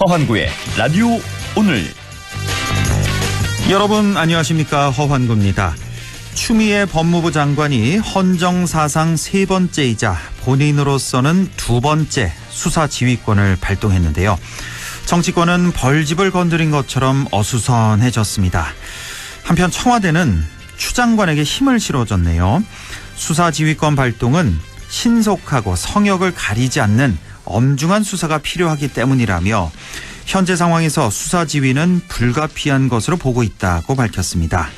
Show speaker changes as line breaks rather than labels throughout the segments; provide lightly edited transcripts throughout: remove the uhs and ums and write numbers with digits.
허환구의 라디오 오늘.
여러분 안녕하십니까, 허환구입니다. 추미애 법무부 장관이 헌정 사상 세 번째이자 본인으로서는 두 번째 수사 지휘권을 발동했는데요. 정치권은 벌집을 건드린 것처럼 어수선해졌습니다. 한편 청와대는 추 장관에게 힘을 실어줬네요. 수사 지휘권 발동은 신속하고 성역을 가리지 않는 엄중한 수사가 필요하기 때문이라며 현재 상황에서 수사 지휘는 불가피한 것으로 보고 있다고 밝혔습니다.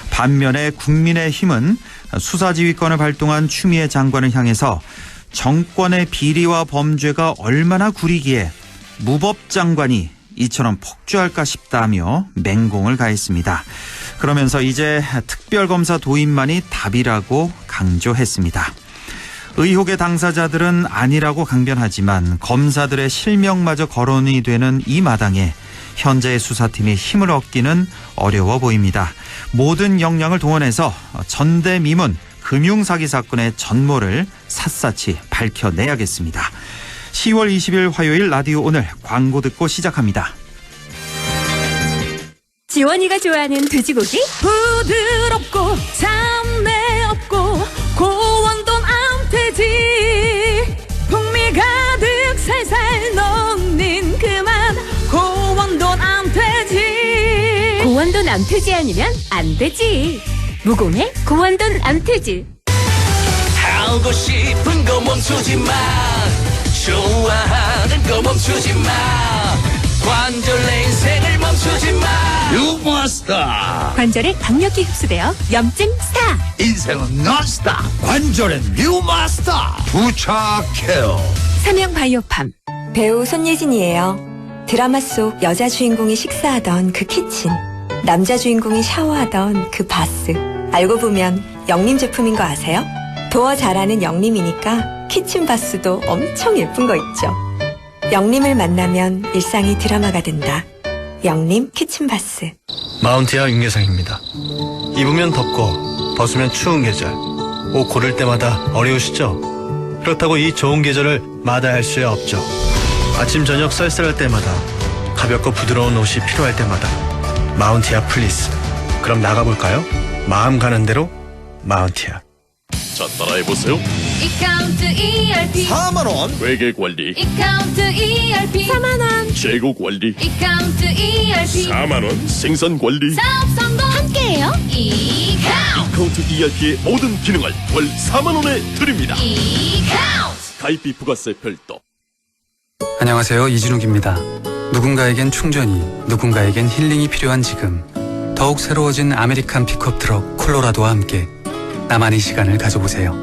반면에 국민의힘은 수사 지휘권을 발동한 추미애 장관을 향해서 정권의 비리와 범죄가 얼마나 구리기에 무법 장관이 이처럼 폭주할까 싶다며 맹공을 가했습니다. 그러면서 이제 특별검사 도입만이 답이라고 강조했습니다. 의혹의 당사자들은 아니라고 강변하지만 검사들의 실명마저 거론이 되는 이 마당에 현재의 수사팀이 힘을 얻기는 어려워 보입니다. 모든 역량을 동원해서 전대미문 금융사기 사건의 전모를 샅샅이 밝혀내야겠습니다. 10월 20일 화요일 라디오 오늘 광고 듣고 시작합니다.
지원이가 좋아하는 돼지고기?
부드럽고 잡내 없고 고원돈 암돼지 풍미 가득 살살 녹는 그만 고원돈 암돼지.
고원돈 암돼지 아니면 안 되지. 무공해 고원돈 암돼지.
하고 싶은 거 멈추지 마. 좋아하는 거 멈추지 마. 관절 내 인생을 멈추지 마. 뉴마스터.
관절에 강력히 흡수되어 염증 스타.
인생은 논스톱. 관절엔 뉴마스터. 부착해요.
삼형 바이오팜.
배우 손예진이에요. 드라마 속 여자 주인공이 식사하던 그 키친, 남자 주인공이 샤워하던 그 바스. 알고 보면 영림 제품인 거 아세요? 도어 잘하는 영림이니까 키친 바스도 엄청 예쁜 거 있죠. 영림을 만나면 일상이 드라마가 된다. 영림 키친 바스.
마운티아 윤계상입니다. 입으면 덥고 벗으면 추운 계절, 옷 고를 때마다 어려우시죠? 그렇다고 이 좋은 계절을 마다할 수 없죠. 아침 저녁 쌀쌀할 때마다, 가볍고 부드러운 옷이 필요할 때마다 마운티아 플리스. 그럼 나가볼까요? 마음 가는 대로 마운티아.
자, 따라해보세요.
이카운트 ERP
4만원.
회계관리,
이카운트 ERP 4만원.
재고관리,
이카운트 ERP
4만원, 생산관리.
사업 성공 함께해요. 이카운트
카운트 ERP의 모든 기능을 월 4만원에 드립니다.
이카운트.
가입비 부가세 별도.
안녕하세요, 이진욱입니다. 누군가에겐 충전이, 누군가에겐 힐링이 필요한 지금, 더욱 새로워진 아메리칸 픽업 트럭 콜로라도와 함께 나만의 시간을 가져보세요.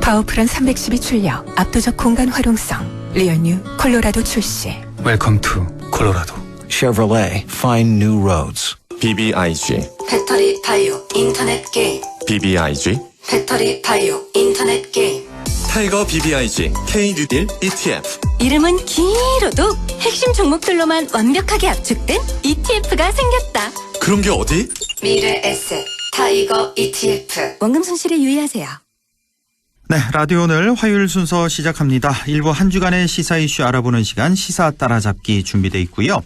파워풀한 312 출력, 압도적 공간 활용성, 리얼뉴 콜로라도 출시.
웰컴 투 콜로라도.
Chevrolet, find new roads. BBIG.
배터리 바이오 인터넷 게임.
BBIG.
배터리 바이오 인터넷 게임.
타이거 BBIG K-뉴딜 ETF.
이름은 길어도 핵심 종목들로만 완벽하게 압축된 ETF가 생겼다.
그런 게 어디?
미래 에셋 타이거 ETF.
원금 손실에 유의하세요.
네, 라디오 오늘 화요일 순서 시작합니다. 일부 한 주간의 시사 이슈 알아보는 시간 시사 따라잡기 준비되어 있고요.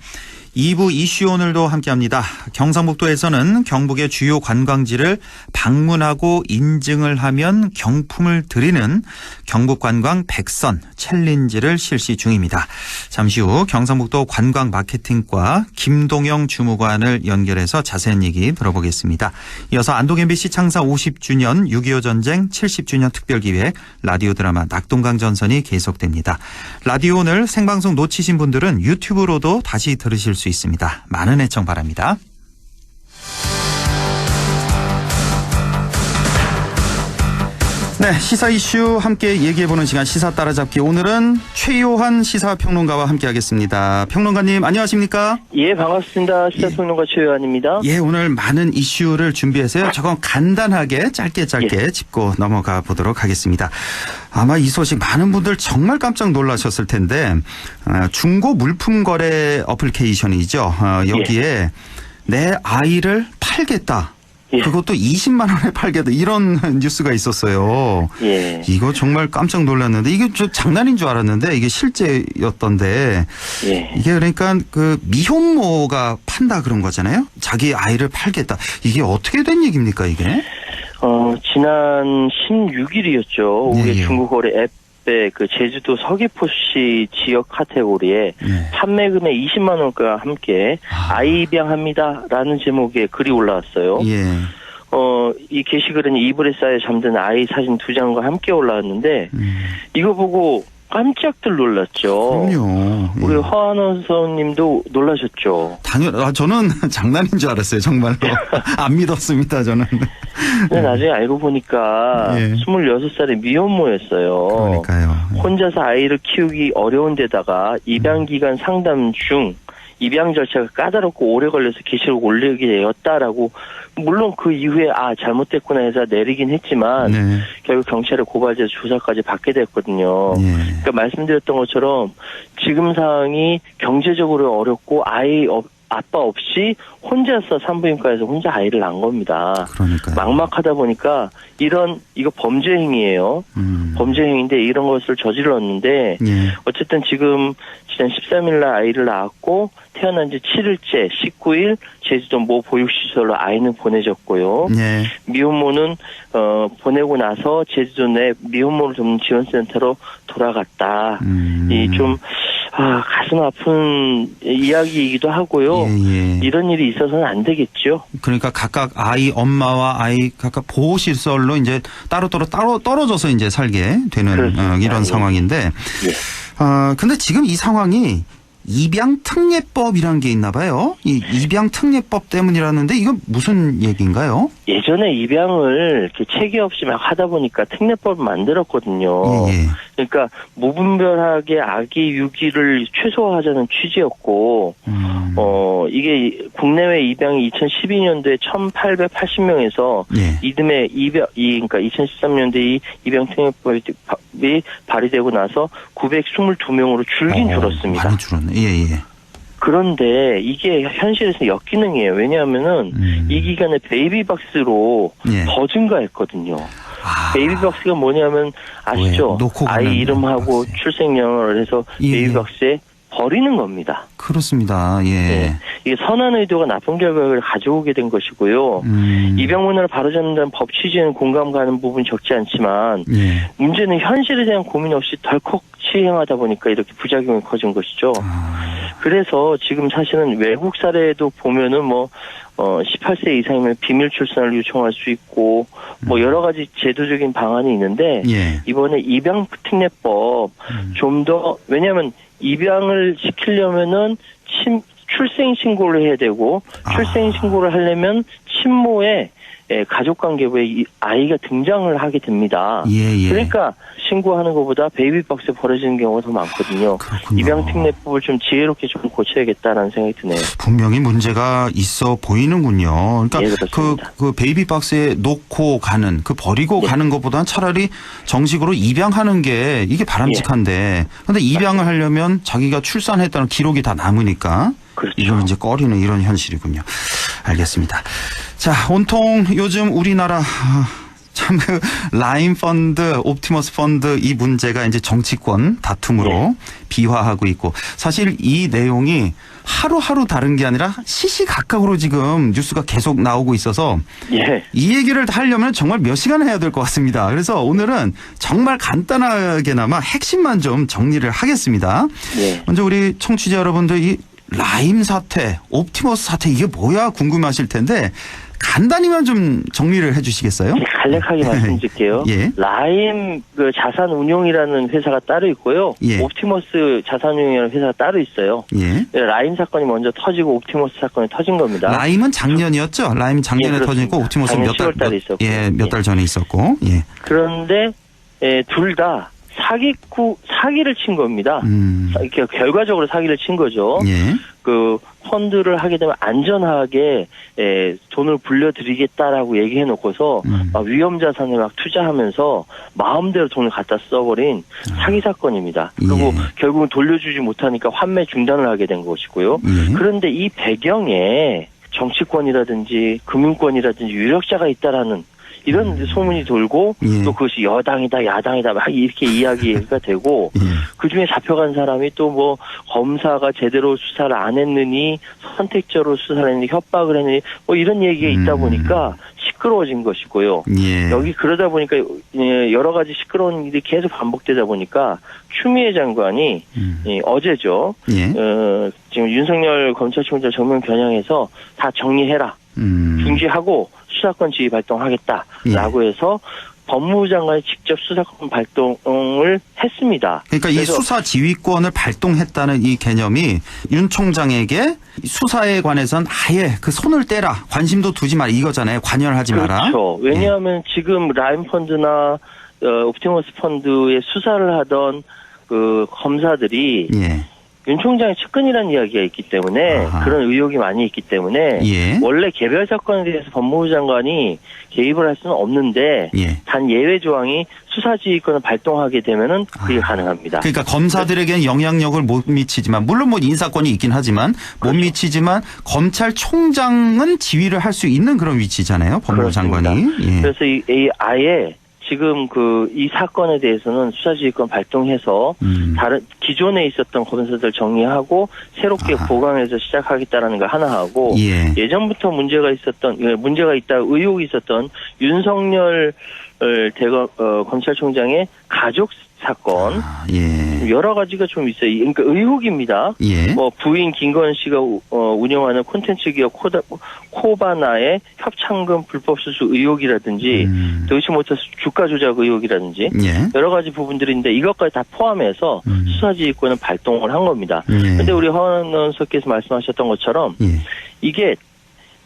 2부 이슈 오늘도 함께합니다. 경상북도에서는 경북의 주요 관광지를 방문하고 인증을 하면 경품을 드리는 경북관광 백선 챌린지를 실시 중입니다. 잠시 후 경상북도 관광마케팅과 김동영 주무관을 연결해서 자세한 얘기 들어보겠습니다. 이어서 안동 MBC 창사 50주년 6.25 전쟁 70주년 특별기획 라디오 드라마 낙동강 전선이 계속됩니다. 라디오 오늘 생방송 놓치신 분들은 유튜브로도 다시 들으실 수 있습니다. 많은 애청 바랍니다. 네, 시사 이슈 함께 얘기해보는 시간 시사 따라잡기. 오늘은 최요한 시사평론가와 함께하겠습니다. 평론가님 안녕하십니까?
예, 반갑습니다. 시사평론가 최요한입니다.
예, 오늘 많은 이슈를 준비해서요. 저건 간단하게 짧게 짚고 넘어가 보도록 하겠습니다. 아마 이 소식 많은 분들 정말 깜짝 놀라셨을 텐데 중고 물품 거래 어플리케이션이죠. 여기에 내 아이를 팔겠다.
예.
그것도 20만 원에 팔겠다 이런 뉴스가 있었어요.
예.
이거 정말 깜짝 놀랐는데 이게 좀 장난인 줄 알았는데 이게 실제였던데
예.
이게 그러니까 그 미혼모가 판다 그런 거잖아요. 자기 아이를 팔겠다. 이게 어떻게 된 얘기입니까 이게?
지난 16일이었죠.
예,
오후에
예.
중국거래 앱의 그 제주도 서귀포시 지역 카테고리에
네.
판매금의 20만 원과 함께 아이 입양합니다라는 제목의 글이 올라왔어요.
예.
이 게시글은 이불에 쌓여 잠든 아이 사진 2장과 함께 올라왔는데 이거 보고 깜짝들 놀랐죠.
그럼요. 예.
우리 허아나운서님도 놀라셨죠.
저는 장난인 줄 알았어요. 정말로. 안 믿었습니다. 저는.
근데 나중에 알고 보니까
예.
26살의 미혼모였어요.
그러니까요.
혼자서 아이를 키우기 어려운 데다가 입양기간 상담 중 입양 절차가 까다롭고 오래 걸려서 게시를 올리게 되었다라고 물론 그 이후에 잘못됐구나 해서 내리긴 했지만
네.
결국 경찰에 고발돼서 조사까지 받게 됐거든요.
예.
그러니까 말씀드렸던 것처럼 지금 상황이 경제적으로 어렵고 아빠 없이 혼자서 산부인과에서 혼자 아이를 낳은 겁니다.
그러니까요.
막막하다 보니까 이거 범죄 행위예요. 범죄 행위인데 이런 것을 저질렀는데
예.
어쨌든 지금 지난 13일 날 아이를 낳았고 태어난 지 7일째 19일 제주도 모 보육시설로 아이는 보내졌고요.
예.
미혼모는 보내고 나서 제주도 내 미혼모를 돕는 지원센터로 돌아갔다. 이 좀 가슴 아픈 이야기이기도 하고요.
예.
이런 일이 있어서는 안 되겠죠.
그러니까 각각 아이 엄마와 아이 각각 보호 시설로 이제 따로 떨어져서 이제 살게 되는 이런 상황인데.
예.
근데 지금 이 상황이 입양 특례법이라는 게 있나 봐요. 이 입양 특례법 때문이라는데 이건 무슨 얘기인가요?
예전에 입양을 이렇게 체계 없이 막 하다 보니까 특례법을 만들었거든요.
예.
그러니까 무분별하게 아기 유기를 최소화하자는 취지였고, 이게 국내외 입양이 2012년도에 1,880명에서
예.
이듬해 그러니까 2013년도에 이 입양 특례법이 발의되고 나서 922명으로 줄긴 줄었습니다.
많이 줄었네. 예.
그런데 이게 현실에서 역기능이에요. 왜냐하면은 이 기간에 베이비박스로
예.
더 증가했거든요. 베이비박스가 뭐냐면 아시죠? 아이 이름하고 출생년월을 해서
예.
베이비박스에 버리는 겁니다.
그렇습니다. 예.
네. 이게 선한 의도가 나쁜 결과를 가져오게 된 것이고요. 입양 문화를 바로잡는다는 법 취지에는 공감 가는 부분이 적지 않지만
예.
문제는 현실에 대한 고민 없이 덜컥 시행하다 보니까 이렇게 부작용이 커진 것이죠. 그래서 지금 사실은 외국 사례도 보면은 18세 이상이면 비밀 출산을 요청할 수 있고 여러 가지 제도적인 방안이 있는데
예.
이번에 입양 특례법 좀 더 왜냐하면 입양을 시키려면은 출생 신고를 해야 되고 출생 신고를 하려면 친모의 가족관계부에 아이가 등장을 하게 됩니다.
예.
그러니까 신고하는 것보다 베이비박스에 버려지는 경우가 더 많거든요.
그렇군요.
입양 특례법을 좀 지혜롭게 좀 고쳐야겠다라는 생각이 드네요.
분명히 문제가 있어 보이는군요. 그러니까
예, 그렇습니다.
그 베이비박스에 놓고 가는 버리고 가는 것보다는 차라리 정식으로 입양하는 게 이게 바람직한데 근데 입양을 하려면 자기가 출산했다는 기록이 다 남으니까
그렇죠.
이걸 이제 꺼리는 이런 현실이군요. 알겠습니다. 자, 온통 요즘 우리나라 참 라임 펀드, 옵티머스 펀드 이 문제가 이제 정치권 다툼으로 비화하고 있고 사실 이 내용이 하루하루 다른 게 아니라 시시각각으로 지금 뉴스가 계속 나오고 있어서 이 얘기를 하려면 정말 몇 시간 해야 될 것 같습니다. 그래서 오늘은 정말 간단하게나마 핵심만 좀 정리를 하겠습니다. 먼저 우리 청취자 여러분들 이 라임 사태, 옵티머스 사태 이게 뭐야 궁금하실 텐데 간단히만 좀 정리를 해 주시겠어요?
간략하게 말씀드릴게요.
예.
라임 자산운용이라는 회사가 따로 있고요.
예.
옵티머스 자산운용이라는 회사가 따로 있어요.
예.
라임 사건이 먼저 터지고 옵티머스 사건이 터진 겁니다.
라임은 작년이었죠? 라임 작년에 터지고 옵티머스는 몇 달 전에 있었고. 예.
그런데 둘 다 사기를 친 겁니다. 결과적으로 사기를 친 거죠.
예.
그 펀드를 하게 되면 안전하게 돈을 불려드리겠다라고 얘기해 놓고서 막 위험 자산에 막 투자하면서 마음대로 돈을 갖다 써버린 사기 사건입니다. 그리고 결국은 돌려주지 못하니까 환매 중단을 하게 된 것이고요. 그런데 이 배경에 정치권이라든지 금융권이라든지 유력자가 있다라는 이런 소문이 돌고
예.
또 그것이 여당이다 야당이다 막 이렇게 이야기가 되고
예.
그중에 잡혀간 사람이 또 뭐 검사가 제대로 수사를 안 했느니 선택적으로 수사를 했느니 협박을 했느니 뭐 이런 얘기가 있다 보니까 시끄러워진 것이고요.
예.
여기 그러다 보니까 여러 가지 시끄러운 일이 계속 반복되다 보니까 추미애 장관이 어제죠.
예.
지금 윤석열 검찰총장 정면 겨냥해서 다 정리해라. 중지하고 수사권 지휘 발동하겠다라고 해서 법무부 장관이 직접 수사권 발동을 했습니다.
그러니까 이 수사 지휘권을 발동했다는 이 개념이 윤 총장에게 수사에 관해서는 아예 그 손을 떼라. 관심도 두지 마라. 이거잖아요. 관여하지 마라.
그렇죠. 왜냐하면 지금 라임 펀드나 옵티머스 펀드의 수사를 하던 그 검사들이 윤 총장의 측근이라는 이야기가 있기 때문에 그런 의혹이 많이 있기 때문에 원래 개별 사건에 대해서 법무부 장관이 개입을 할 수는 없는데 단 예외 조항이 수사지휘권을 발동하게 되면은 그게 가능합니다.
그러니까 검사들에게는 영향력을 못 미치지만 물론 뭐 인사권이 있긴 하지만 못 미치지만 검찰총장은 지휘를 할 수 있는 그런 위치잖아요. 법무부 장관이.
그래서 이 아예 지금 이 사건에 대해서는 수사지휘권 발동해서 다른 기존에 있었던 검사들 정리하고 새롭게 보강해서 시작하겠다라는 거 하나 하고 예전부터 문제가 있다 의혹이 있었던 윤석열 검찰총장의 가족 사건 여러 가지가 좀 있어요. 그러니까 의혹입니다. 뭐 부인 김건 씨가 운영하는 콘텐츠 기업 코바나의 협찬금 불법 수수 의혹이라든지 도이치모터스 주가 조작 의혹이라든지 여러 가지 부분들인데 이것까지 다 포함해서 수사지휘권을 발동을 한 겁니다. 그런데 우리 허 아나운서께서 말씀하셨던 것처럼 이게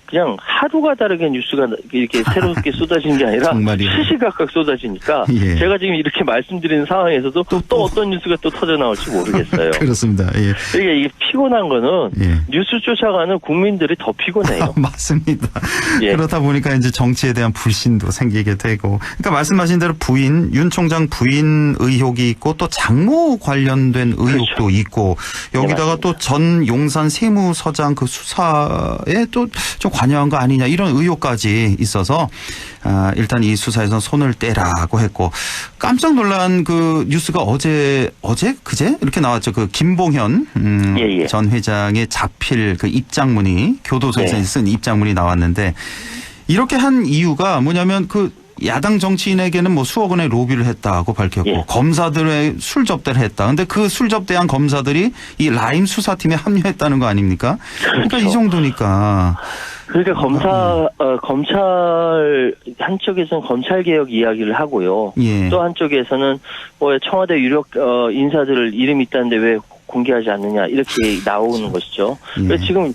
그냥 하루가 다르게 뉴스가 이렇게 새롭게 쏟아지는 게 아니라 시시각각 쏟아지니까 제가 지금 이렇게 말씀드리는 상황에서도 또 어떤 뉴스가 또 터져 나올지 모르겠어요.
그렇습니다.
그러니까 이게 피곤한 거는 뉴스 쫓아가는 국민들이 더 피곤해요.
맞습니다. 그렇다 보니까 이제 정치에 대한 불신도 생기게 되고 그러니까 말씀하신 대로 윤 총장 부인 의혹이 있고 또 장모 관련된 의혹도 있고 여기다가 또 전 용산 세무서장 그 수사에 또 좀 관여한 거 아니냐 이런 의혹까지 있어서 일단 이 수사에서 손을 떼라고 했고 깜짝 놀란 그 뉴스가 어제 그제 이렇게 나왔죠. 그 김봉현 전 회장의 자필 그 입장문이 교도소에서 쓴 입장문이 나왔는데 이렇게 한 이유가 뭐냐면 그 야당 정치인에게는 뭐 수억 원의 로비를 했다고 밝혔고 검사들의 술 접대를 했다. 근데 그 술 접대한 검사들이 이 라임 수사팀에 합류했다는 거 아닙니까? 그러니까 이 정도니까.
그러니까 검찰 한쪽에서는 검찰 개혁 이야기를 하고요. 또 한쪽에서는 뭐 청와대 유력 인사들 이름이 있다는데 왜 공개하지 않느냐 이렇게 나오는 것이죠. 그래서 지금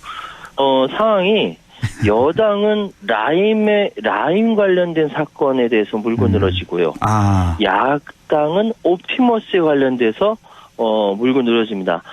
상황이 여당은 라임 관련된 사건에 대해서 물고 늘어지고요. 야당은 옵티머스에 관련돼서 물고 늘어집니다.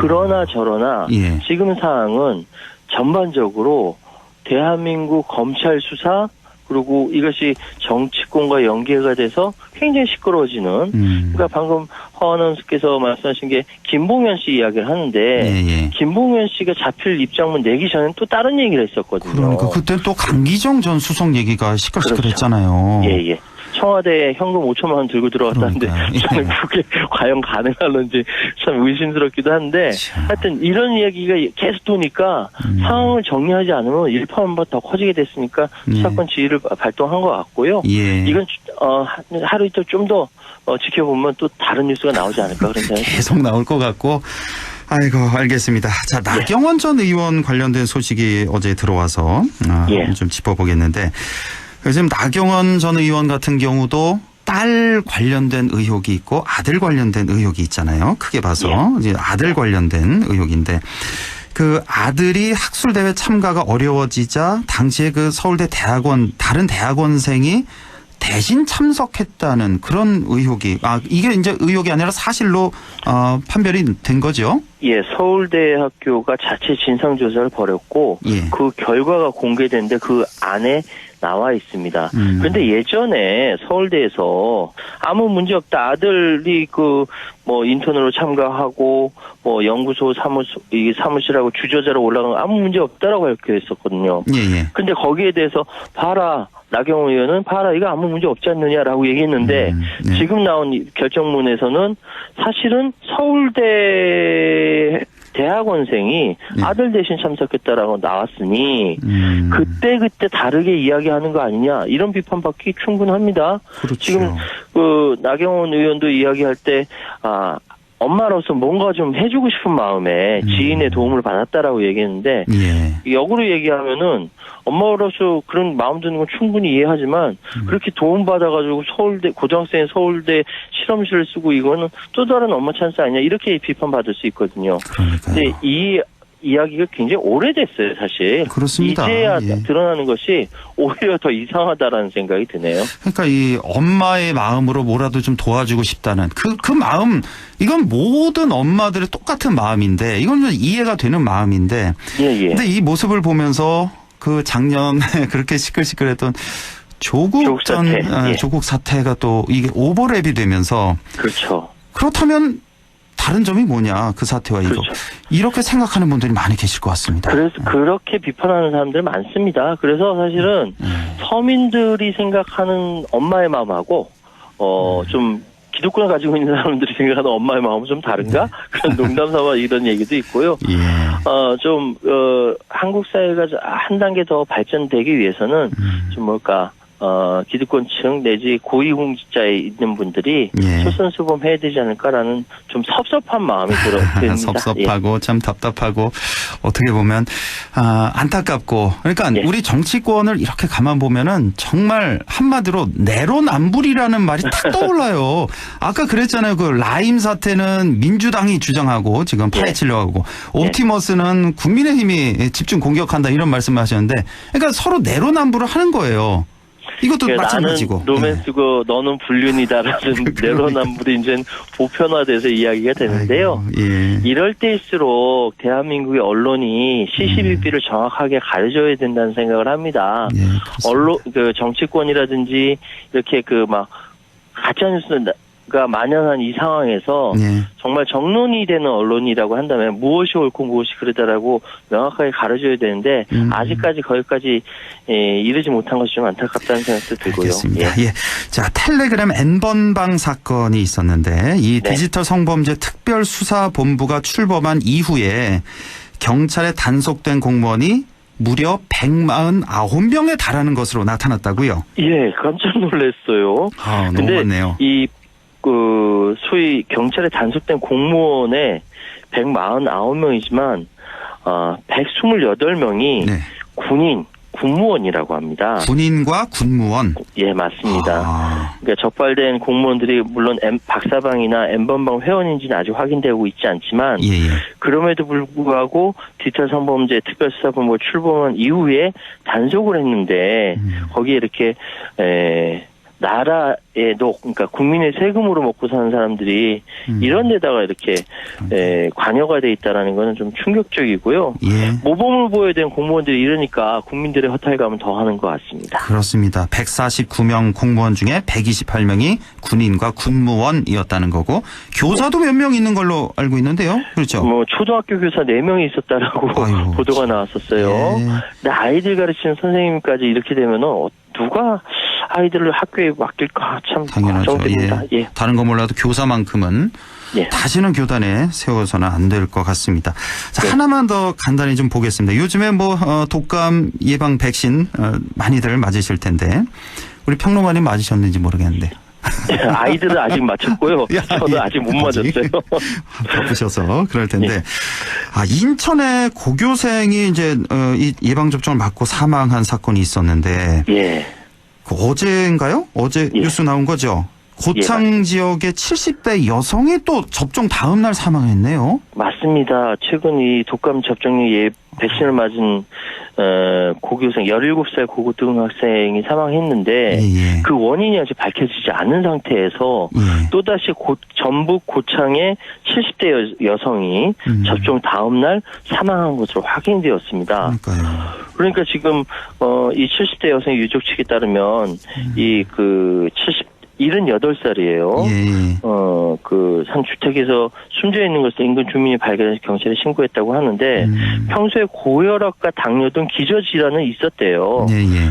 그러나 저러나 지금 상황은 전반적으로 대한민국 검찰 수사 그리고 이것이 정치권과 연계가 돼서 굉장히 시끄러워지는 그러니까 방금 허 아나운서께서 말씀하신 게 김봉현 씨 이야기를 하는데 김봉현 씨가 자필 입장문 내기 전에는 또 다른 얘기를 했었거든요.
그러니까 그때 또 강기정 전 수석 얘기가 시끌시끌했잖아요.
청와대에 현금 5천만 원 들고 들어갔다는데 저는 그게 과연 가능할런지 참 의심스럽기도 한데 하여튼 이런 이야기가 계속 도니까 상황을 정리하지 않으면 일파만파 더 커지게 됐으니까 수사권 지휘를 발동한 것 같고요. 이건 하루 이틀 좀 더 지켜보면 또 다른 뉴스가 나오지 않을까 그런 생각이
계속 나올 것 같고 아이고 알겠습니다. 자 나경원 전 의원 관련된 소식이 어제 들어와서 좀 짚어보겠는데 지금 나경원 전 의원 같은 경우도 딸 관련된 의혹이 있고 아들 관련된 의혹이 있잖아요. 크게 봐서 이제 아들 관련된 의혹인데 그 아들이 학술대회 참가가 어려워지자 당시에 그 서울대 대학원 다른 대학원생이 대신 참석했다는 그런 의혹이 이게 이제 의혹이 아니라 사실로 판별이 된 거죠?
예, 서울대학교가 자체 진상조사를 벌였고
예.
그 결과가 공개됐는데 그 안에 나와 있습니다. 그런데 예전에 서울대에서 아무 문제 없다. 아들이 인턴으로 참가하고 연구소 사무실하고 주저자로 올라간 거 아무 문제 없다라고 밝혀있었거든요.
예.
근데 거기에 대해서 봐라. 나경원 의원은 봐라 이거 아무 문제 없지 않느냐라고 얘기했는데
네.
지금 나온 결정문에서는 사실은 서울대 대학원생이
네.
아들 대신 참석했다라고 나왔으니 그때 다르게 이야기하는 거 아니냐 이런 비판받기 충분합니다.
그렇죠.
지금 나경원 의원도 이야기할 때 엄마로서 뭔가 좀 해주고 싶은 마음에 지인의 도움을 받았다라고 얘기했는데
예.
역으로 얘기하면은 엄마로서 그런 마음 드는 건 충분히 이해하지만 그렇게 도움 받아가지고 고등학생이 서울대 실험실을 쓰고 이거는 또 다른 엄마 찬스 아니냐 이렇게 비판받을 수 있거든요.
그러니까요.
근데 이 이야기가 굉장히 오래됐어요, 사실.
그렇습니다.
이제야
예.
드러나는 것이 오히려 더 이상하다라는 생각이 드네요.
그러니까 이 엄마의 마음으로 뭐라도 좀 도와주고 싶다는 그 마음, 이건 모든 엄마들의 똑같은 마음인데 이건 좀 이해가 되는 마음인데.
예.
근데 이 모습을 보면서 그 작년에 그렇게 시끌시끌했던 조국 사태가 또 이게 오버랩이 되면서.
그렇죠.
그렇다면 다른 점이 뭐냐 그 사태와 이거.
그렇죠.
이렇게 생각하는 분들이 많이 계실 것 같습니다.
그래서 그렇게 비판하는 사람들 많습니다. 그래서 사실은 서민들이 생각하는 엄마의 마음하고 좀 기득권을 가지고 있는 사람들이 생각하는 엄마의 마음은 좀 다른가? 그런 농담삼아 이런 얘기도 있고요.
예.
한국 사회가 한 단계 더 발전되기 위해서는 기득권층 내지 고위공직자에 있는 분들이
예.
솔선수범해야 되지 않을까라는 좀 섭섭한 마음이 듭니다.
섭섭하고 참 답답하고 어떻게 보면 안타깝고 그러니까 우리 정치권을 이렇게 가만 보면은 정말 한마디로 내로남불이라는 말이 탁 떠올라요. 아까 그랬잖아요. 그 라임 사태는 민주당이 주장하고 지금 파헤치려고 하고 옵티머스는 국민의힘이 집중 공격한다 이런 말씀하셨는데 그러니까 서로 내로남불을 하는 거예요. 이것도 마찬가지고.
나는 로맨스고 너는 불륜이다라는 내로남불이 이제 보편화돼서 이야기가 되는데요.
아이고, 예.
이럴 때일수록 대한민국의 언론이 시시비비를 정확하게 가려줘야 된다는 생각을 합니다.
예,
정치권이라든지 이렇게 가짜뉴스가 만연한 이 상황에서 정말 정론이 되는 언론이라고 한다면 무엇이 옳고 무엇이 그르다라고 명확하게 가려줘야 되는데 아직까지 거기까지 이르지 못한 것이 좀 안타깝다는 생각도 들고요.
알겠습니다. 예. 자, 텔레그램 N번방 사건이 있었는데 이 디지털 성범죄 특별수사본부가 출범한 이후에 경찰에 단속된 공무원이 무려 149명에 달하는 것으로 나타났다고요?
예, 깜짝 놀랐어요.
너무 많네요.
소위 경찰에 단속된 공무원의 149명이지만 128명이 군무원이라고 합니다.
군인과 군무원?
예, 맞습니다. 그러니까 적발된 공무원들이 물론 박사방이나 N번방 회원인지는 아직 확인되고 있지 않지만 그럼에도 불구하고 디지털 성범죄 특별수사본부 출범한 이후에 단속을 했는데 거기에 이렇게 나라에도 그러니까 국민의 세금으로 먹고 사는 사람들이 이런 데다가 이렇게 관여가 돼 있다라는 거는 좀 충격적이고요. 모범을 보여야 되는 공무원들이 이러니까 국민들의 허탈감은 더하는 것 같습니다.
그렇습니다. 149명 공무원 중에 128명이 군인과 군무원이었다는 거고 교사도 몇 명 있는 걸로 알고 있는데요. 그렇죠?
초등학교 교사 4명이 있었다라고 보도가 나왔었어요. 근데 아이들 가르치는 선생님까지 이렇게 되면은 누가 아이들을 학교에 맡길까 참 걱정됩니다.
다른 거 몰라도 교사만큼은 다시는 교단에 세워서는 안 될 것 같습니다. 자, 하나만 더 간단히 좀 보겠습니다. 요즘에 독감 예방 백신 많이들 맞으실 텐데 우리 평론가님 맞으셨는지 모르겠는데.
아이들은 아직 맞췄고요. 저는 아직 못 맞았어요.
바쁘셔서 그럴 텐데. 인천의 고교생이 이제 이 예방 접종을 맞고 사망한 사건이 있었는데. 어제인가요? 어제 뉴스 나온 거죠. 고창 지역의 70대 여성이 또 접종 다음 날 사망했네요.
맞습니다. 최근 이 독감 접종률 백신을 맞은 고교생 17살 고등학생이 사망했는데 그 원인이 아직 밝혀지지 않은 상태에서 또다시 전북 고창의 70대 여성이 접종 다음 날 사망한 것으로 확인되었습니다. 그러니까 지금 이 70대 여성의 유족 측에 따르면 78살이에요. 그 한 주택에서 숨져 있는 것을 인근 주민이 발견해서 경찰에 신고했다고 하는데 평소에 고혈압과 당뇨 등 기저질환은 있었대요.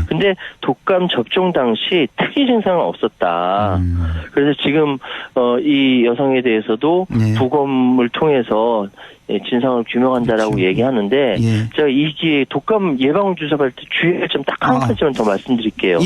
근데 독감 접종 당시 특이 증상은 없었다. 그래서 지금 이 여성에 대해서도 부검을 통해서 진상을 규명한다라고 얘기하는데 제가 이 기회에 독감 예방 주사 받을 때 주의할 점 딱 한 가지만 더 말씀드릴게요.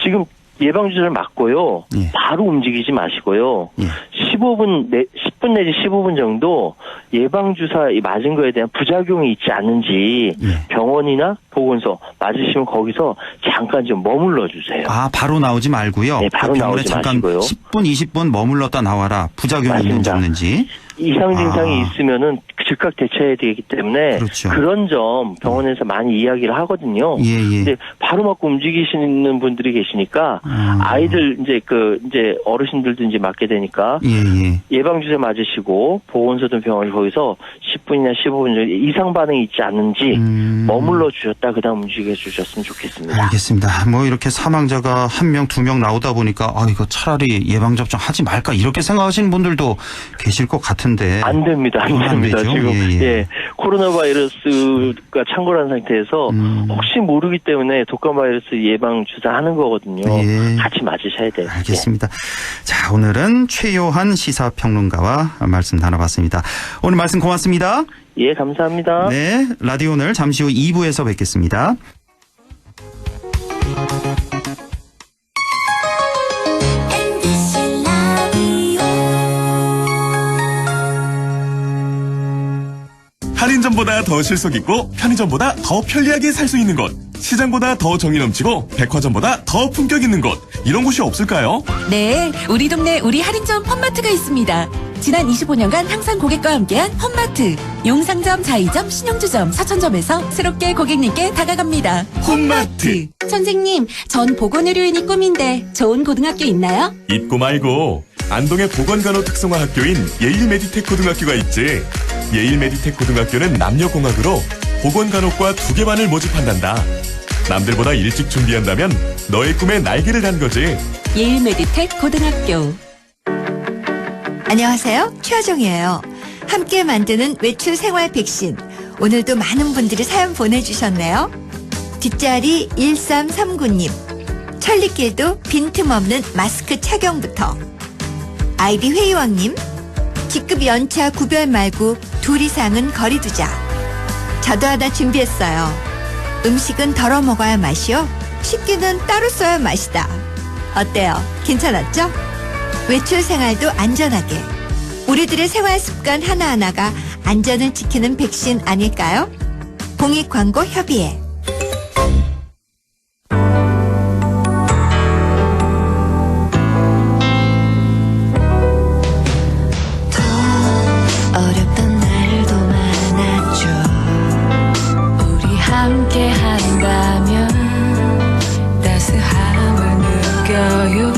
지금 예방주사를 맞고요. 바로 움직이지 마시고요. 10분 내지 15분 정도 예방주사 맞은 거에 대한 부작용이 있지 않은지 병원이나 보건소 맞으시면 거기서 잠깐 좀 머물러 주세요.
아, 바로 나오지 말고요.
네, 바로 나오지
잠깐
마시고요.
10분, 20분 머물렀다 나와라. 부작용이 있는지 없는지.
이상 증상이 있으면은 즉각 대처해야 되기 때문에 그런 점 병원에서 많이 이야기를 하거든요. 근데 바로 맞고 움직이시는 분들이 계시니까 아이들 이제 어르신들도 이제 맞게 되니까 예방주사 맞으시고 보건소든 병원 거기서 10분이나 15분 정도 이상 반응이 있지 않는지 머물러 주셨다 그다음 움직여 주셨으면 좋겠습니다.
알겠습니다. 뭐 이렇게 사망자가 1명, 2명 나오다 보니까 이거 차라리 예방접종 하지 말까 이렇게 생각하시는 분들도 계실 것 같은데.
안 됩니다. 안 됩니다. 지금 코로나 바이러스가 창궐한 상태에서 혹시 모르기 때문에 독감 바이러스 예방 주사 하는 거거든요. 같이 맞으셔야 돼요.
알겠습니다. 자, 오늘은 최요한 시사평론가와 말씀 나눠봤습니다. 오늘 말씀 고맙습니다.
예, 감사합니다.
네, 라디오 오늘 잠시 후 2부에서 뵙겠습니다.
할인점보다 더 실속 있고 편의점보다 더 편리하게 살 수 있는 곳, 시장보다 더 정이 넘치고 백화점보다 더 품격 있는 곳, 이런 곳이 없을까요?
네, 우리 동네 우리 할인점 펀마트가 있습니다. 지난 25년간 항상 고객과 함께한 펀마트. 용상점, 자이점, 신용주점, 사천점에서 새롭게 고객님께 다가갑니다.
홈마트.
선생님, 전 보건의료인이 꿈인데 좋은 고등학교 있나요?
잊고 말고 안동의 보건간호 특성화 학교인 예일메디텍 고등학교가 있지. 예일메디텍 고등학교는 남녀공학으로 보건간호과 2개 반을 모집한단다. 남들보다 일찍 준비한다면 너의 꿈에 날개를 단 거지.
예일메디텍 고등학교.
안녕하세요. 최하정이에요. 함께 만드는 외출 생활 백신. 오늘도 많은 분들이 사연 보내주셨네요. 뒷자리 1339님. 천리길도 빈틈없는 마스크 착용부터. 아이디 회의왕님. 직급 연차 구별 말고 2 이상은 거리 두자. 저도 하나 준비했어요. 음식은 덜어 먹어야 맛이요. 식기는 따로 써야 맛이다. 어때요? 괜찮았죠? 외출 생활도 안전하게. 우리들의 생활 습관 하나하나가 안전을 지키는 백신 아닐까요? 공익광고협의회.
어렵던 날도 많았죠. 우리 함께 한다면 따스함을 느껴요.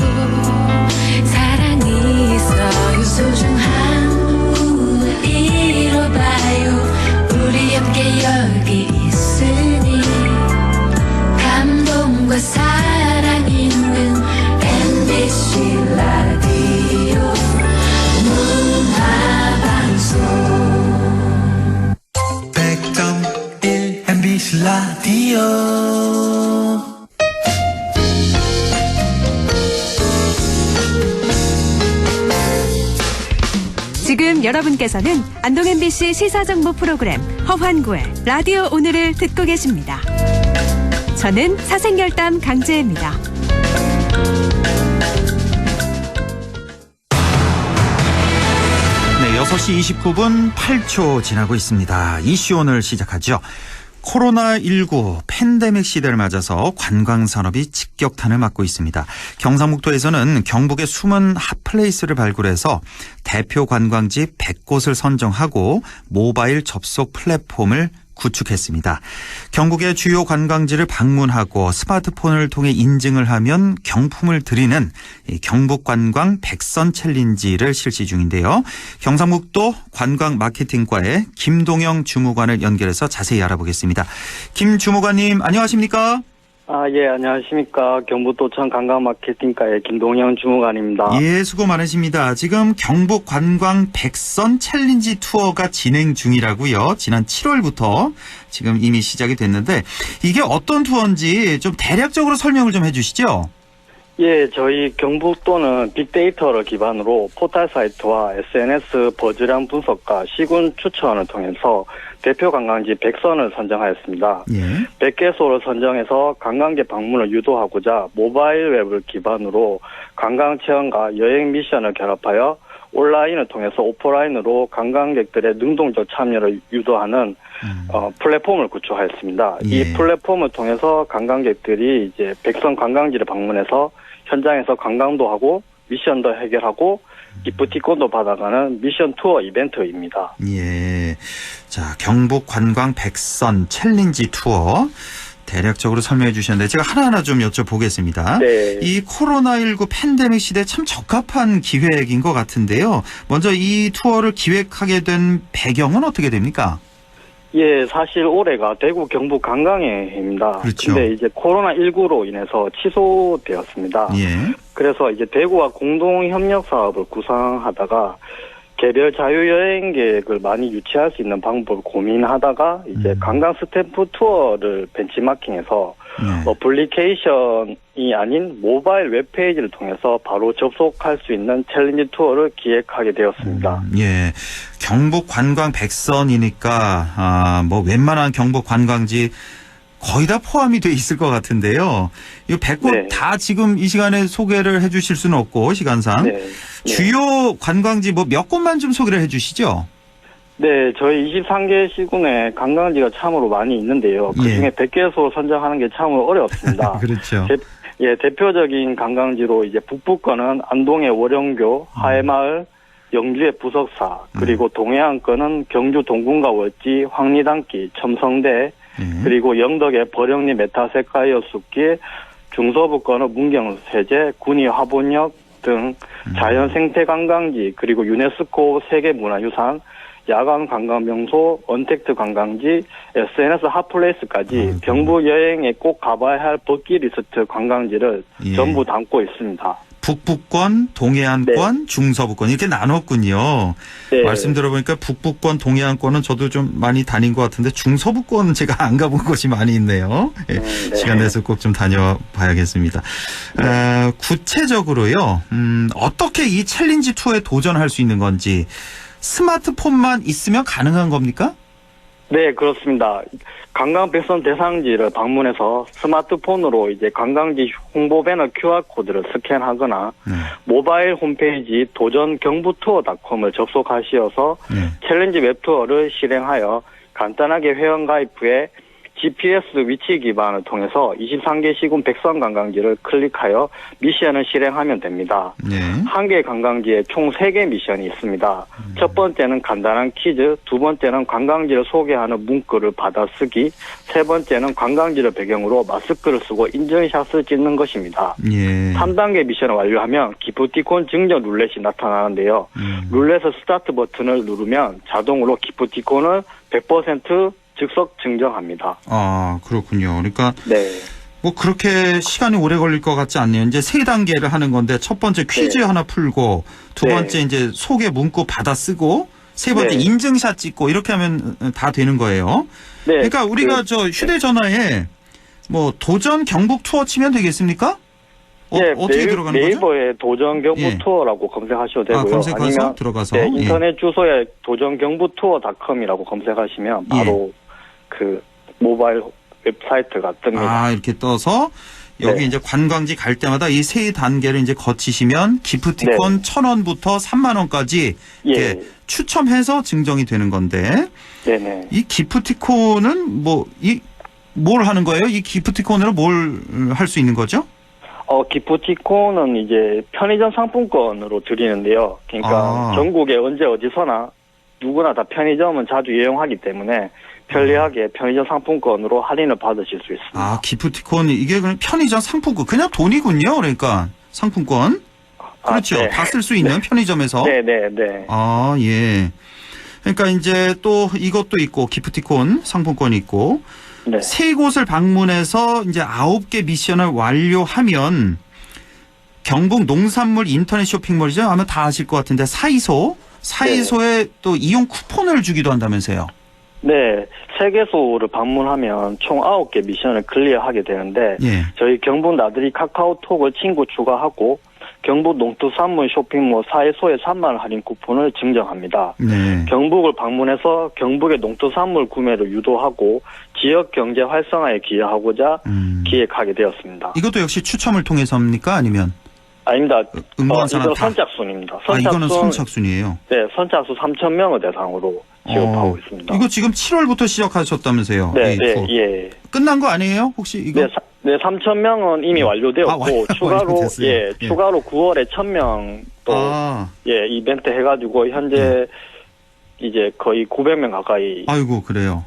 사랑이 있어요. 소중한 꿈을 이뤄봐요. 우리 함께 여기 있으니 감동과 사랑 있는 MBC 라디오 문화방송
100.1 MBC 라디오.
지금 여러분께서는 안동 MBC 시사정보 프로그램 허환구의 라디오 오늘을 듣고 계십니다. 저는 사생결담 강재입니다.
네, 6시 29분 8초 지나고 있습니다. 이슈 오늘 시작하죠. 코로나19 팬데믹 시대를 맞아서 관광산업이 직격탄을 맞고 있습니다. 경상북도에서는 경북의 숨은 핫플레이스를 발굴해서 대표 관광지 100곳을 선정하고 모바일 접속 플랫폼을 구축했습니다. 경북의 주요 관광지를 방문하고 스마트폰을 통해 인증을 하면 경품을 드리는 경북관광 100선 챌린지를 실시 중인데요. 경상북도 관광마케팅과의 김동영 주무관을 연결해서 자세히 알아보겠습니다. 김 주무관님 안녕하십니까?
예, 안녕하십니까. 경북도청 관광마케팅과의 김동영 주무관입니다.
예, 수고 많으십니다. 지금 경북 관광 100선 챌린지 투어가 진행 중이라고요. 지난 7월부터 지금 이미 시작이 됐는데 이게 어떤 투어인지 좀 대략적으로 설명을 좀 해주시죠.
예, 저희 경북도는 빅데이터를 기반으로 포털 사이트와 SNS 버즈량 분석과 시군 추천을 통해서 대표 관광지 100선을 선정하였습니다.
예.
100개소를 선정해서 관광객 방문을 유도하고자 모바일 웹을 기반으로 관광 체험과 여행 미션을 결합하여 온라인을 통해서 오프라인으로 관광객들의 능동적 참여를 유도하는 플랫폼을 구축하였습니다.
예.
이 플랫폼을 통해서 관광객들이 이제 100선 관광지를 방문해서 현장에서 관광도 하고 미션도 해결하고 기프티콘도 받아가는 미션 투어 이벤트입니다.
예. 자, 경북 관광 100선 챌린지 투어 대략적으로 설명해 주셨는데 제가 하나하나 좀 여쭤보겠습니다.
네.
이 코로나19 팬데믹 시대에 참 적합한 기획인 것 같은데요. 먼저 이 투어를 기획하게 된 배경은 어떻게 됩니까?
예, 사실 올해가 대구 경북 관광의 해입니다.
그렇죠.
근데 이제 코로나19로 인해서 취소되었습니다.
예.
그래서 이제 대구와 공동 협력 사업을 구상하다가 개별 자유여행 계획을 많이 유치할 수 있는 방법을 고민하다가 이제 관광 스탬프 투어를 벤치마킹해서 어플리케이션이 아닌 모바일 웹페이지를 통해서 바로 접속할 수 있는 챌린지 투어를 기획하게 되었습니다.
예. 경북 관광 100선이니까 뭐 웬만한 경북 관광지 거의 다 포함이 돼 있을 것 같은데요. 이 100곳
네.
다 지금 이 시간에 소개를 해 주실 수는 없고 시간상.
네.
주요 관광지 뭐 몇 곳만 좀 소개를 해 주시죠.
네, 저희 23개 시군에 관광지가 참으로 많이 있는데요. 그중에 100개소 선정하는 게 참으로 어렵습니다.
그렇죠.
대표적인 관광지로 이제 북부권은 안동의 월영교, 하회마을, 영주의 부석사, 그리고 동해안권은 경주 동궁과 월지, 황리단길, 첨성대, 그리고 영덕의 버령리 메타세카이어 숲길, 중서부권은 문경세제, 군위 화본역 등 자연 생태 관광지, 그리고 유네스코 세계문화유산, 야간 관광 명소, 언택트 관광지, SNS 핫플레이스까지 경북 여행에 꼭 가봐야 할 버킷리스트 관광지를 전부 담고 있습니다.
북부권, 동해안권, 중서부권 이렇게 나눴군요.
네.
말씀 들어보니까 북부권, 동해안권은 저도 좀 많이 다닌 것 같은데 중서부권은 제가 안 가본 곳이 많이 있네요. 네. 시간 내서 꼭 좀 다녀봐야겠습니다. 구체적으로요. 어떻게 이 챌린지 투어에 도전할 수 있는 건지 스마트폰만 있으면 가능한 겁니까?
네, 그렇습니다. 관광 100선 대상지를 방문해서 스마트폰으로 이제 관광지 홍보 배너 QR코드를 스캔하거나 모바일 홈페이지 도전경부투어.com을 접속하시어서 챌린지 웹투어를 실행하여 간단하게 회원가입 후에 GPS 위치 기반을 통해서 23개 시군 100선 관광지를 클릭하여 미션을 실행하면 됩니다. 한 개 관광지에 총 3개 미션이 있습니다. 첫 번째는 간단한 퀴즈, 두 번째는 관광지를 소개하는 문구를 받아쓰기, 세 번째는 관광지를 배경으로 마스크를 쓰고 인증샷을 찍는 것입니다. 3단계 미션을 완료하면 기프티콘 증정 룰렛이 나타나는데요. 룰렛의 스타트 버튼을 누르면 자동으로 기프티콘을 100% 즉석 증정합니다.
아, 그렇군요. 그러니까
네.
뭐 그렇게 시간이 오래 걸릴 것 같지 않네요. 이제 3단계를 하는 건데 첫 번째 퀴즈 하나 풀고 두 번째 이제 소개 문구 받아 쓰고 세 번째 인증샷 찍고 이렇게 하면 다 되는 거예요.
네.
그러니까 우리가 저 휴대전화에 뭐 도전 경북 투어 치면 되겠습니까? 어떻게 들어가는 거죠?
네이버에 도전경부투어라고 검색하셔도 되고요.
검색해서
아니면
들어가서
인터넷 주소에 도전경부투어.com이라고 검색하시면 바로 그 모바일 웹사이트가 뜹니다.
아, 이렇게 떠서 여기
네.
이제 관광지 갈 때마다 이 세 단계를 이제 거치시면 기프티콘 1,000원부터 3만 원까지
예.
추첨해서 증정이 되는 건데
네네.
이 기프티콘은 뭘 하는 거예요? 이 기프티콘으로 뭘 할 수 있는 거죠?
기프티콘은 이제 편의점 상품권으로 드리는데요. 그러니까 전국에 언제 어디서나 누구나 다 편의점은 자주 이용하기 때문에 편리하게 편의점 상품권으로 할인을 받으실 수 있습니다.
아, 기프티콘 이게 그냥 편의점 상품권 그냥 돈이군요. 그러니까 상품권. 그렇죠.
네.
다 쓸 수 있는 편의점에서.
네.
아, 예. 그러니까 이제 또 이것도 있고 기프티콘 상품권이 있고
네.
세 곳을 방문해서 이제 9개 미션을 완료하면 경북 농산물 인터넷 쇼핑몰이죠. 아마 다 아실 것 같은데 사이소에 또 이용 쿠폰을 주기도 한다면서요.
네. 3개소를 방문하면 총 9개 미션을 클리어하게 되는데
예.
저희 경북 나들이 카카오톡을 친구 추가하고 경북 농특산물 쇼핑몰 사이소에 3만 원 할인 쿠폰을 증정합니다.
네.
경북을 방문해서 경북의 농특산물 구매를 유도하고 지역 경제 활성화에 기여하고자 기획하게 되었습니다.
이것도 역시 추첨을 통해서입니까? 아니면?
아닙니다.
응모한 사람
이거
다?
선착순입니다.
이거는 선착순이에요.
네, 선착순 3,000명을 대상으로 지급하고 있습니다.
이거 지금 7월부터 시작하셨다면서요?
네, 예.
끝난 거 아니에요? 혹시 이거?
네, 3,000명은 이미 완료되었고 추가로 추가로 9월에 1,000명 또 이벤트 해가지고 현재 이제 거의 900명 가까이
아이고 그래요.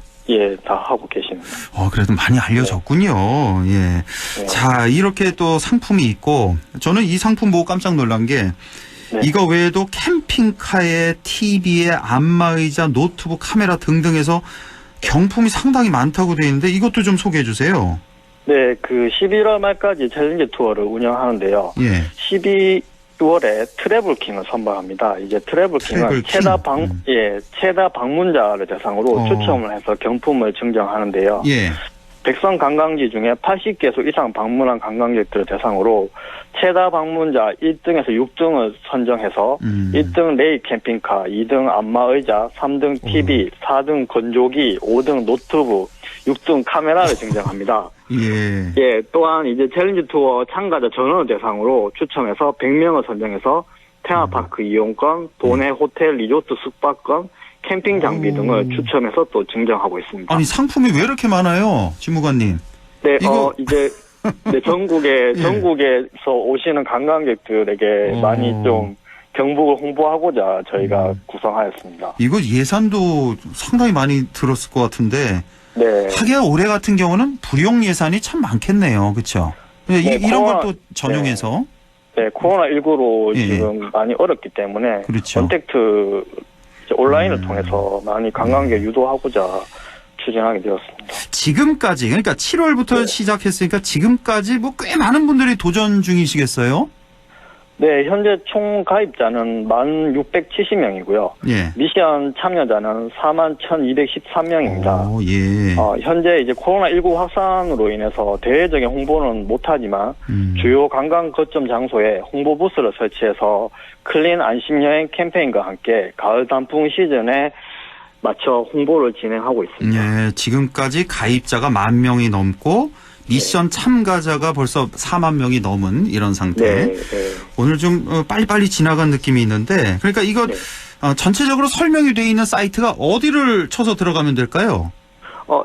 다 하고 계십니다.
그래도 많이 알려졌군요. 예. 자, 이렇게 또 상품이 있고 저는 이 상품 보고 깜짝 놀란 게 이거 외에도 캠핑카에 TV에 안마의자, 노트북, 카메라 등등해서 경품이 상당히 많다고 되어 있는데 이것도 좀 소개해 주세요.
네, 그 11월 말까지 챌린지 투어를 운영하는데요. 12월에 트래블킹을 선발합니다. 이제 트래블킹은 최다 방문자를 대상으로 추첨을 해서 경품을 증정하는데요. 백선 관광지 중에 80개소 이상 방문한 관광객들을 대상으로 최다 방문자 1등에서 6등을 선정해서 1등 레이 캠핑카, 2등 안마의자, 3등 TV, 4등 건조기, 5등 노트북, 6등 카메라를 증정합니다. 또한 이제 챌린지 투어 참가자 전원을 대상으로 추첨해서 100명을 선정해서 테마파크 이용권, 도내 호텔 리조트 숙박권, 캠핑 장비 등을 추첨해서 또 증정하고 있습니다.
아니 상품이 왜 이렇게 많아요, 지무관님?
네, 이제 전국에서 오시는 관광객들에게 많이 좀 경북을 홍보하고자 저희가 구성하였습니다.
이거 예산도 상당히 많이 들었을 것 같은데. 하기야 올해 같은 경우는 불용 예산이 참 많겠네요, 그렇죠? 이런 걸 또 전용해서.
코로나19로 지금 많이 어렵기 때문에 컨택트 온라인을 통해서 많이 관광객 유도하고자 추진하게 되었습니다.
지금까지 그러니까 7월부터 시작했으니까 지금까지 꽤 많은 분들이 도전 중이시겠어요?
네, 현재 총 가입자는 1670명이고요. 미션 참여자는 41,213명입니다. 현재 이제 코로나19 확산으로 인해서 대외적인 홍보는 못하지만 주요 관광 거점 장소에 홍보 부스를 설치해서 클린 안심 여행 캠페인과 함께 가을 단풍 시즌에 맞춰 홍보를 진행하고 있습니다.
지금까지 가입자가 10,000명이 넘고 미션 참가자가 벌써 4만 명이 넘은 이런 상태. 오늘 좀 빨리빨리 지나간 느낌이 있는데 그러니까 이거 전체적으로 설명이 되어 있는 사이트가 어디를 쳐서 들어가면 될까요?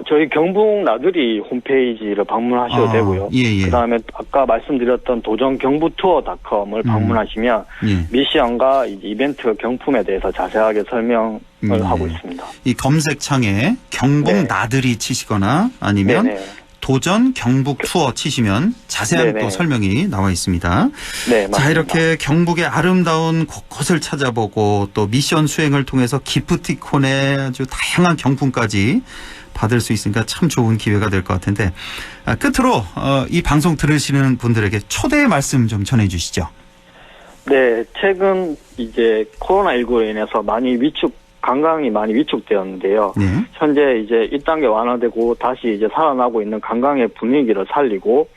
저희 경북 나들이 홈페이지를 방문하셔도 되고요. 그다음에 아까 말씀드렸던 도전 경북투어.com을 방문하시면 미션과 이벤트 경품에 대해서 자세하게 설명을 하고 있습니다.
이 검색창에 경북 나들이 치시거나 아니면 도전 경북 투어 치시면 자세한 또 설명이 나와 있습니다. 자, 이렇게 경북의 아름다운 곳곳을 찾아보고 또 미션 수행을 통해서 기프티콘의 아주 다양한 경품까지 받을 수 있으니까 참 좋은 기회가 될 것 같은데 끝으로 이 방송 들으시는 분들에게 초대의 말씀 좀 전해 주시죠.
네, 최근 이제 코로나19로 인해서 관광이 많이 위축되었는데요. 현재 이제 1단계 완화되고 다시 이제 살아나고 있는 관광의 분위기를 살리고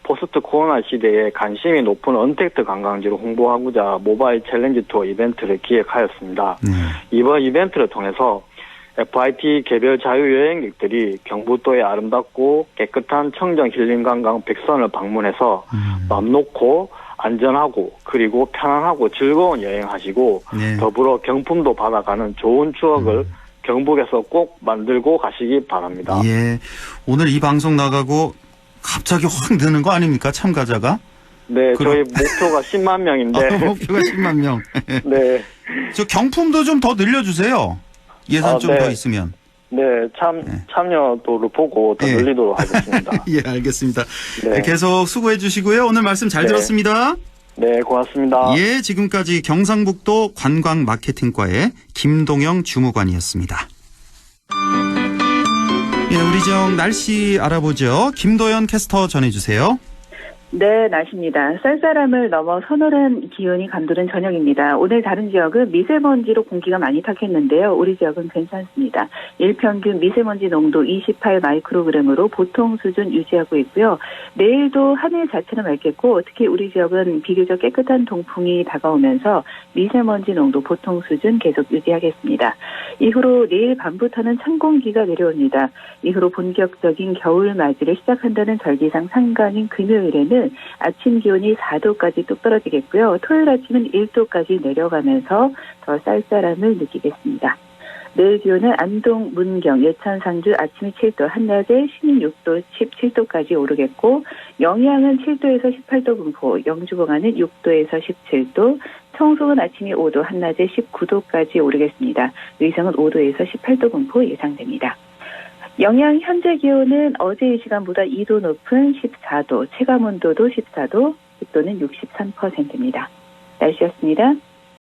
포스트 코로나 시대에 관심이 높은 언택트 관광지로 홍보하고자 모바일 챌린지 투어 이벤트를 기획하였습니다. 이번 이벤트를 통해서 FIT 개별 자유여행객들이 경부도의 아름답고 깨끗한 청정 힐링관광 백선을 방문해서 맘 놓고 안전하고 그리고 편안하고 즐거운 여행하시고
네.
더불어 경품도 받아가는 좋은 추억을 경북에서 꼭 만들고 가시기 바랍니다.
예. 오늘 이 방송 나가고 갑자기 확 느는 거 아닙니까? 참가자가?
네, 저희 목표가 10만 명인데.
목표가 10만 명.
네.
저 경품도 좀 더 늘려주세요. 예산 좀 더 있으면.
네, 참여도를 보고 더 늘리도록 하겠습니다.
예, 알겠습니다.
네.
계속 수고해 주시고요. 오늘 말씀 잘 들었습니다.
네, 고맙습니다.
예, 지금까지 경상북도 관광마케팅과의 김동영 주무관이었습니다. 예, 우리 지역 날씨 알아보죠. 김도연 캐스터 전해주세요.
네, 날씨입니다. 쌀쌀함을 넘어 서늘한 기온이 감도는 저녁입니다. 오늘 다른 지역은 미세먼지로 공기가 많이 탁했는데요. 우리 지역은 괜찮습니다. 일평균 미세먼지 농도 28 마이크로그램으로 보통 수준 유지하고 있고요. 내일도 하늘 자체는 맑겠고 특히 우리 지역은 비교적 깨끗한 동풍이 다가오면서 미세먼지 농도 보통 수준 계속 유지하겠습니다. 이후로 내일 밤부터는 찬 공기가 내려옵니다. 이후로 본격적인 겨울 맞이를 시작한다는 절기상 상간인 금요일에는 아침 기온이 4도까지 뚝 떨어지겠고요. 토요일 아침은 1도까지 내려가면서 더 쌀쌀함을 느끼겠습니다. 내일 기온은 안동, 문경, 예천, 상주 아침이 7도, 한낮에 16도, 17도까지 오르겠고 영양은 7도에서 18도 분포, 영주봉안은 6도에서 17도, 청송은 아침이 5도, 한낮에 19도까지 오르겠습니다. 의성은 5도에서 18도 분포 예상됩니다. 영양 현재 기온은 어제 이 시간보다 2도 높은 14도, 체감온도도 14도, 습도는 63%입니다. 날씨였습니다.